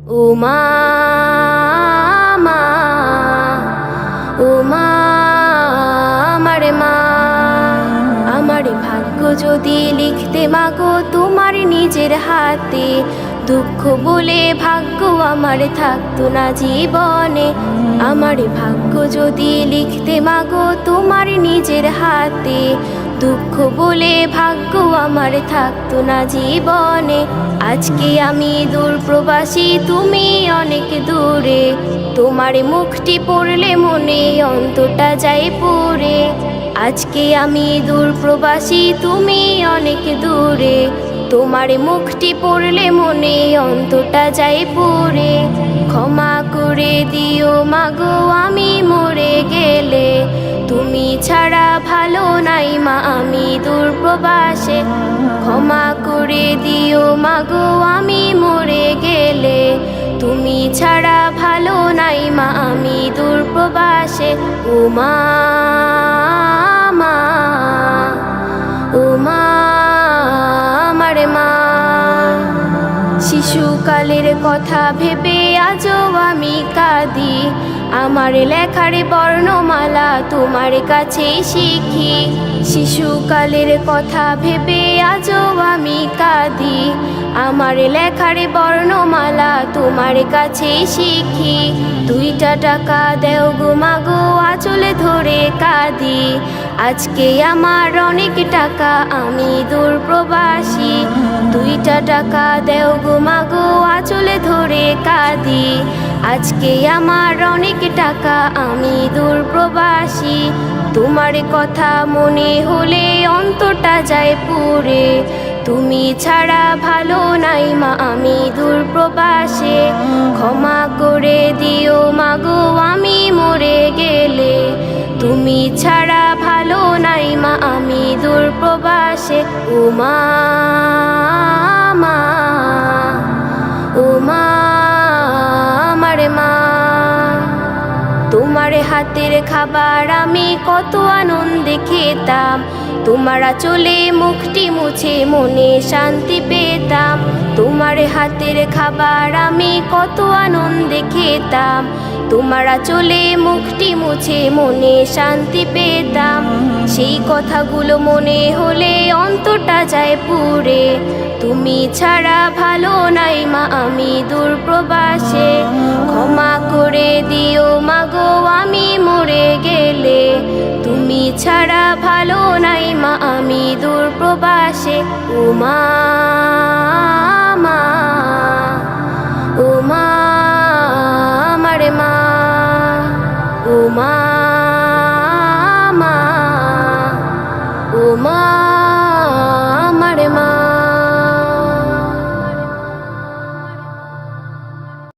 ও মা, মা, ও মা, আমার মা। আমার ভাগ্য যদি লিখতে মাগো তোমার নিজের হাতে, দুঃখ বলে ভাগ্য আমার থাকতো না জীবনে। আমার ভাগ্য যদি লিখতে মাগো তোমার নিজের হাতে, দুঃখ বলে ভাগ্য আমার থাকতো না জীবনে। আজকে আমি দূর প্রবাসী, তুমি অনেক দূরে, তোমার মুখটি পড়লে মনে অন্তরটা যায় পুড়ে। আজকে আমি দূর প্রবাসী, তুমি অনেক দূরে, তোমার মুখটি পড়লে মনে অন্তরটা যায় পুড়ে। ক্ষমা করে দিও মাগো আমি মরে গেলে, তুমি ছাড়া ভালো নাই মা আমি দূর প্রবাসে। ক্ষমা করে দিও মাগো আমি মরে গেলে, তুমি ছাড়া ভালো নাই মা আমি দূর প্রবাসে। ও মা, মা, ও মা, আমার মা। শিশুকালের কথা ভেবে আজও আমি কাঁদি, আমার লেখার বর্ণমালা তোমার কাছে শিখি। শিশুকালের কথা ভেবে আজও আমি কাঁদি, আমার লেখার বর্ণমালা তোমার কাছে শিখি। 2টা টাকা দেও গো মাগো আঁচলে ধরে কাঁদি, আজকে আমার অনেক টাকা আমি দূর প্রবাসী। 2টা টাকা দেও গো মাগো আঁচলে ধরে কাঁদি, আজকে আমার অনেক টাকা আমি দূর প্রবাসী। তোমার কথা মনে হলে অন্তরটা যায় পুড়ে, তুমি ছাড়া ভালো নাই মা আমি দূর প্রবাসে। ক্ষমা করে দিও মাগো আমি মরে গেলে, তুমি ছাড়া ভালো নাই মা আমি দূর প্রবাসে। ও মা, মা, ও মা, আমার মা। তোমার হাতের খাবার আমি কত আনন্দে খেতাম, তোমার চলে মুখটি মুছে মনে শান্তি পেতাম। তোমার হাতের খাবার আমি কত আনন্দে খেতাম, তোমার চলে মুখটি মুছে মনে শান্তি পেতাম। সেই কথাগুলো মনে হলে অন্তরটা যায় পুড়ে, তুমি ছাড়া ভালো নাই মা আমি দূর প্রবাসে। ক্ষমা করে দিও মাগো আমি মরে গেলে, তুমি ছাড়া ভালো নাই মা আমি দূর প্রবাসে। ও মা।